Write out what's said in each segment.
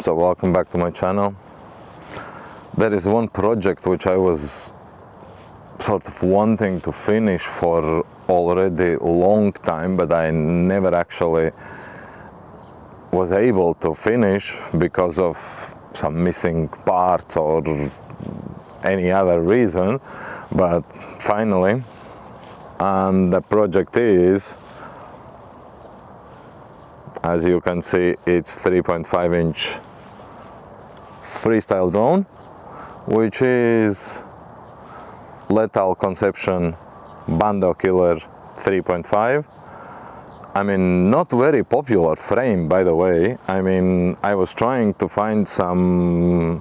So welcome back to my channel. There is one project which I was sort of wanting to finish for already a long time, but I never actually was able to finish because of some missing parts or any other reason. But finally, and the project is, as you can see, it's 3.5-inch freestyle drone, which is Lethal Conception Bando Killer 3.5. I mean, not very popular frame, by the way. I mean, I was trying to find some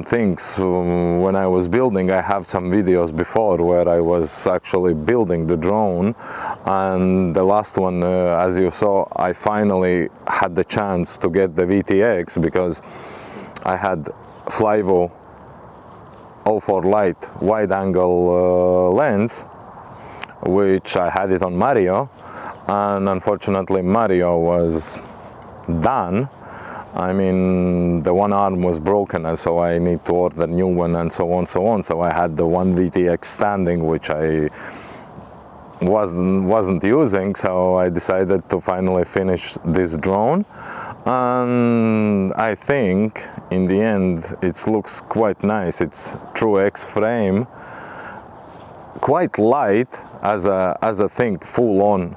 things when I was building. I have some videos before where I was actually building the drone, and the last one, as you saw, I finally had the chance to get the VTX because I had FLAYING 04 light wide angle lens, which I had it on Mario, and unfortunately Mario was done. I mean, the one arm was broken, and so I need to order a new one, and so on, so on. So I had the one VTX standing, which I wasn't using. So I decided to finally finish this drone, and I think in the end it looks quite nice. It's true X frame, quite light as a thing, full on.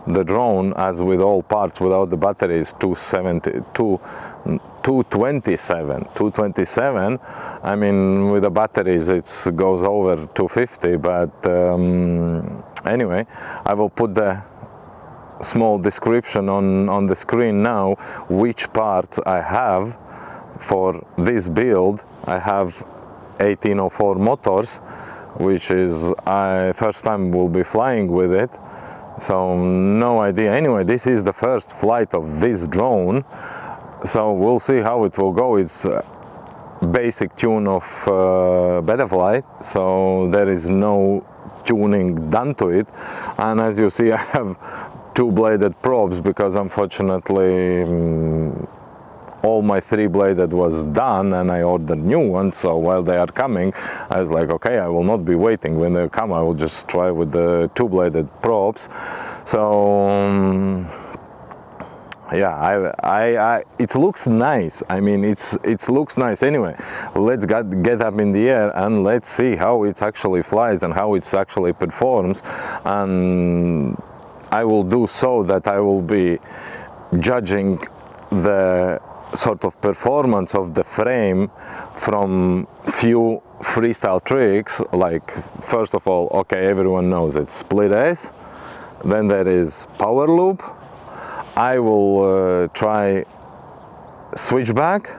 The drone, as with all parts without the batteries, 227. I mean, with the batteries it goes over 250, but anyway, I will put the small description on the screen now which parts I have for this build. I have 1804 motors, which is first time we'll be flying with it. So no idea. Anyway, this is the first flight of this drone, so we'll see how it will go. It's basic tune of beta flight, so there is no tuning done to it. And as you see, I have two-bladed probes because unfortunately all my three-bladed was done and I ordered new ones. So while they are coming, I was like, okay, I will not be waiting. When they come, I will just try with the two-bladed probes. So yeah, it looks nice. I mean, it looks nice. Anyway, let's get up in the air and let's see how it actually flies and how it actually performs. And I will do so that I will be judging the sort of performance of the frame from few freestyle tricks. Like, first of all, okay, everyone knows it's split S, then there is power loop. I will try switchback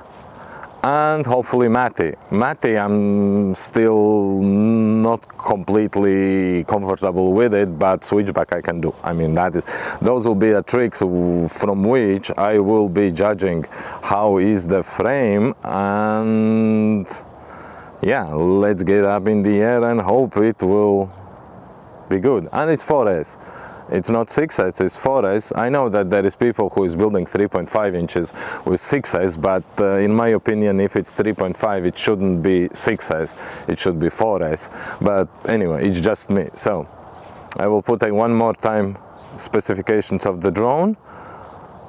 and hopefully Matty. I'm still not completely comfortable with it, but switchback I can do. I mean, those will be the tricks from which I will be judging how is the frame. And yeah, let's get up in the air and hope it will be good. And it's 4S. It's not 6S, it's 4S. I know that there is people who is building 3.5 inches with 6S, but in my opinion, if it's 3.5, it shouldn't be 6S, it should be 4S. But anyway, it's just me. So I will put one more time specifications of the drone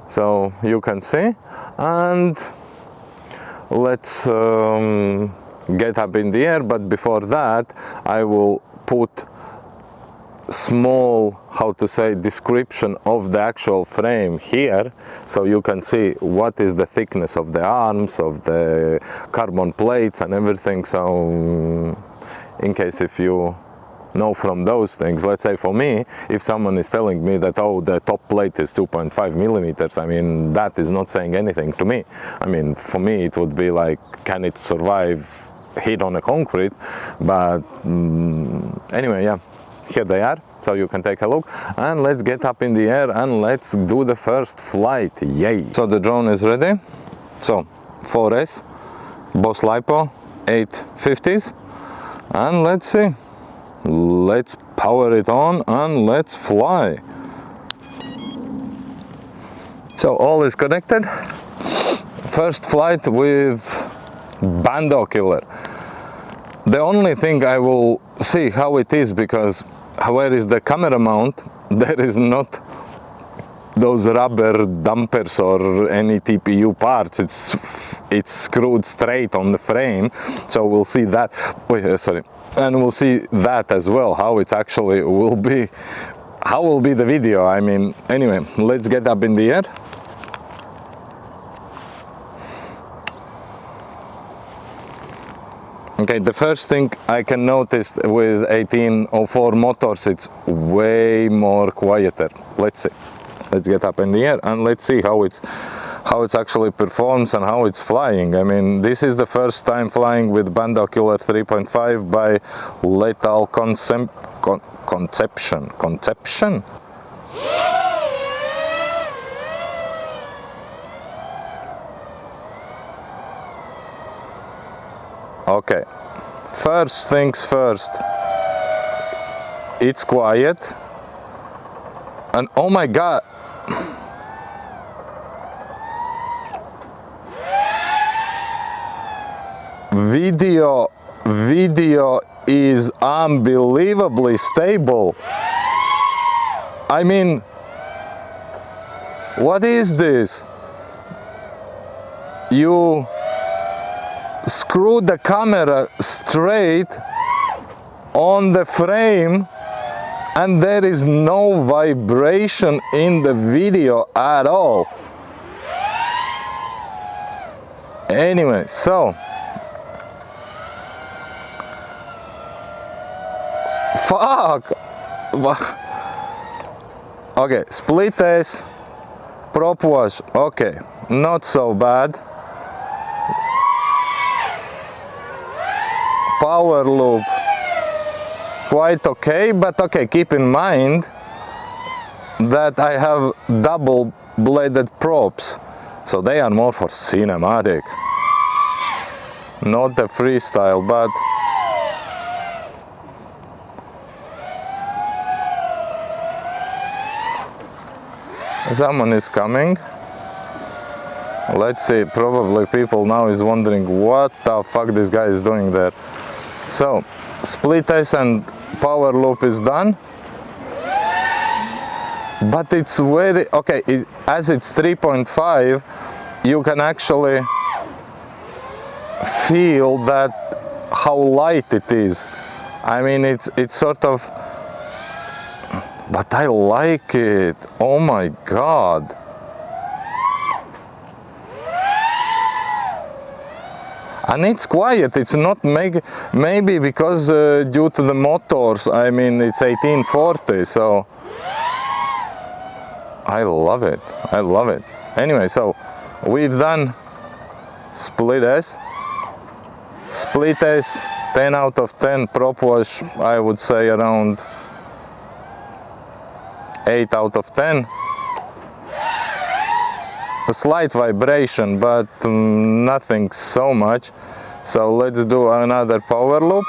so you can see, and let's get up in the air. But before that, I will put small, how to say, description of the actual frame here, so you can see what is the thickness of the arms, of the carbon plates and everything. So in case if you know from those things, let's say for me, if someone is telling me that, oh, the top plate is 2.5 millimeters, I mean, that is not saying anything to me. I mean, for me it would be like, can it survive hit on a concrete? But anyway, yeah, here they are, so you can take a look, and let's get up in the air and let's do the first flight. Yay! So the drone is ready. So 4S Boss LiPo 850s, and let's see, let's power it on and let's fly. So all is connected. first flight with Bando Killer. The only thing I will see how it is, because where is the camera mount, there is not those rubber dampers or any TPU parts. It's screwed straight on the frame, so we'll see that. Sorry, and we'll see that as well, how it actually will be, how will be the video. I mean, anyway, let's get up in the air. Okay, the first thing I can notice with 1804 motors, it's way more quieter. Let's see. Let's get up in the air and let's see how it's actually performs and how it's flying. I mean, this is the first time flying with Bando Killer 3.5 by Lethal Conception. Okay, first things first, it's quiet, and oh my god, video is unbelievably stable. I mean, what is this? You screw the camera straight on the frame and there is no vibration in the video at all. Anyway, so fuck. Okay, split S, prop wash, okay, not so bad. Power loop, quite okay, but okay, keep in mind that I have double bladed props, so they are more for cinematic, not the freestyle. But someone is coming. Let's see, probably people now is wondering what the fuck this guy is doing there. So, split S and power loop is done. But it's very, okay, as it's 3.5, you can actually feel that how light it is. I mean, it's sort of, but I like it. Oh my god. And it's quiet, it's not maybe because due to the motors, I mean, it's 1840, so I love it, I love it. Anyway, so we've done split S, 10 out of 10, prop wash, I would say around 8 out of 10. A slight vibration, but nothing so much. So let's do another power loop.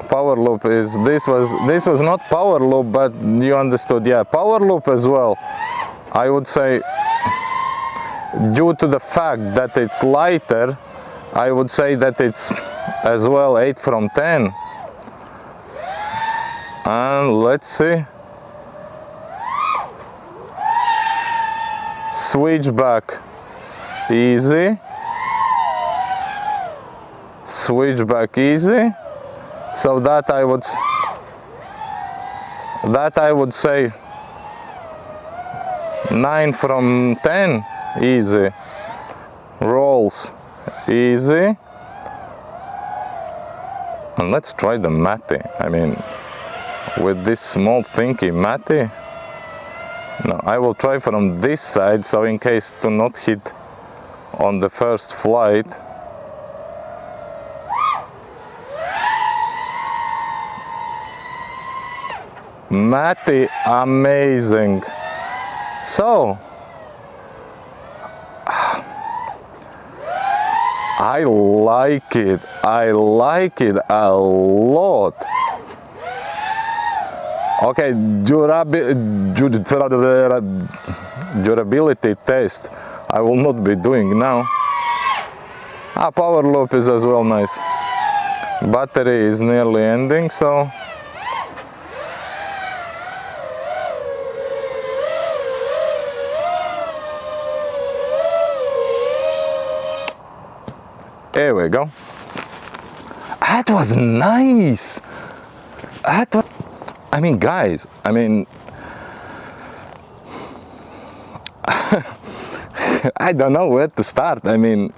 Power loop is, this was not power loop, but you understood, yeah, power loop as well. I would say due to the fact that it's lighter, I would say that it's as well 8 from 10. And let's see. Switchback, easy. Switchback, easy. So that I would say 9 from 10, easy. Rolls, easy. And let's try the Matty. I mean, with this small thinky Matty. No, I will try from this side, so in case to not hit on the first flight. Matty, amazing. So, I like it a lot. Okay, durability test I will not be doing now. Power loop is as well nice. Battery is nearly ending, so here we go. That was nice. I mean, guys, I mean, I don't know where to start. I mean,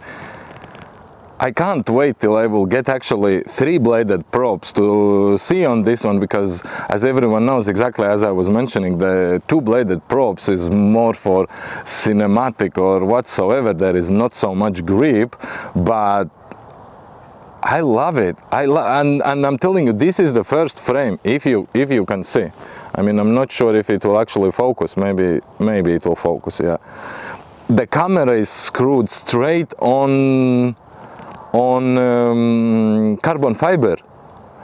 I can't wait till I will get actually 3-bladed props to see on this one, because as everyone knows, exactly as I was mentioning, the 2-bladed props is more for cinematic or whatsoever. There is not so much grip, but I love it. And I'm telling you, this is the first frame, if you can see. I mean, I'm not sure if it will actually focus. Maybe it will focus, yeah. The camera is screwed straight on carbon fiber.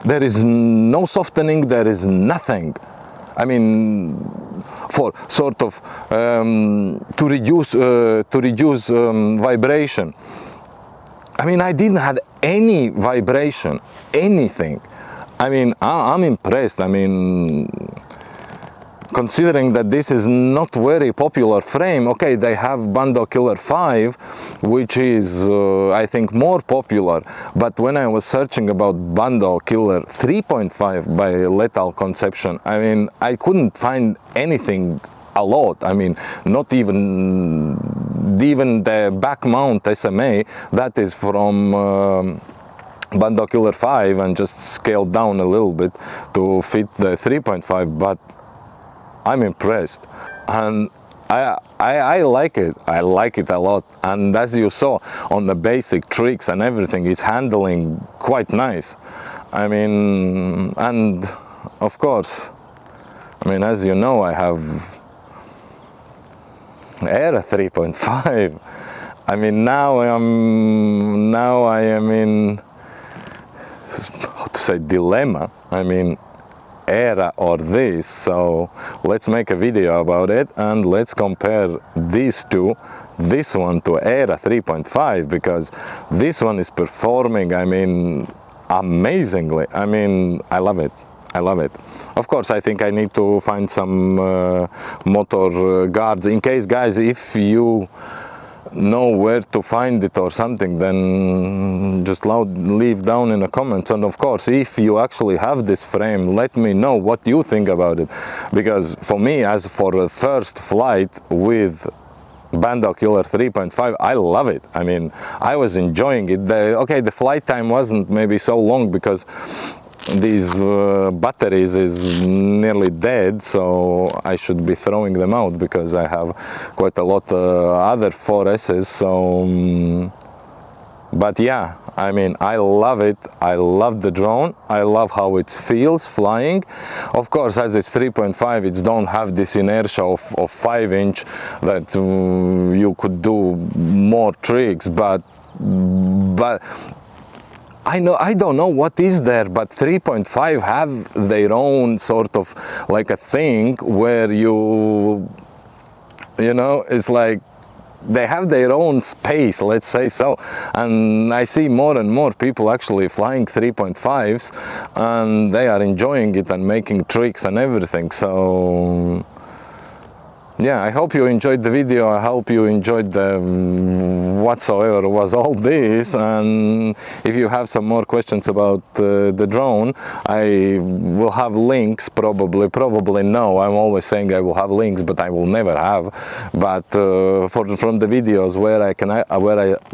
There is no softening, there is nothing. I mean, for sort of to reduce vibration. I mean, I didn't have any vibration, anything. I mean, I'm impressed. I mean, considering that this is not very popular frame. Okay, they have Bando Killer 5, which is I think more popular, but when I was searching about Bando Killer 3.5 by Lethal Conception, I mean, I couldn't find anything a lot. I mean, not even the back mount SMA that is from Bando Killer 5 and just scaled down a little bit to fit the 3.5, but I'm impressed, and I like it. I like it a lot. And as you saw on the basic tricks and everything, it's handling quite nice. I mean, and of course, I mean, as you know, I have Era 3.5. I mean, now I am in, how to say, dilemma. I mean, Era or this, so let's make a video about it and let's compare these two, this one to Era 3.5, because this one is performing, I mean, amazingly. I mean, I love it. I love it. Of course, I think I need to find some motor guards. In case, guys, if you know where to find it or something, then just leave down in the comments. And of course, if you actually have this frame, let me know what you think about it, because for me, as for the first flight with Bando Killer 3.5, I love it. I mean, I was enjoying it. The flight time wasn't maybe so long because these batteries is nearly dead, so I should be throwing them out because I have quite a lot other 4S's. So but yeah, I mean, I love it. I love the drone. I love how it feels flying. Of course, as it's 3.5, it don't have this inertia of 5-inch that you could do more tricks, but I don't know what is there, but 3.5 have their own sort of like a thing where you know, it's like they have their own space, let's say so. And I see more and more people actually flying 3.5s and they are enjoying it and making tricks and everything. So yeah, I hope you enjoyed the video. I hope you enjoyed the whatsoever was all this. And if you have some more questions about the drone, I will have links. Probably no. I'm always saying I will have links, but I will never have. But from the videos where I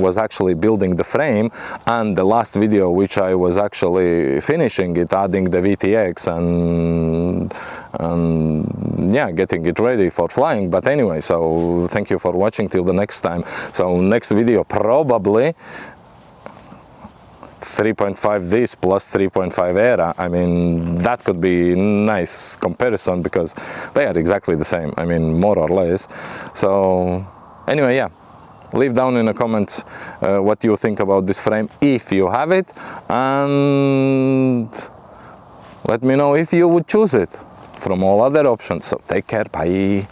was actually building the frame, and the last video which I was actually finishing it, adding the VTX and yeah, getting it ready for flying. But anyway, so thank you for watching till the next time. So next video probably 3.5 this plus 3.5 Era. I mean, that could be nice comparison because they are exactly the same, I mean, more or less. So anyway, yeah, leave down in the comments what you think about this frame if you have it, and let me know if you would choose it from all other options. So take care, bye.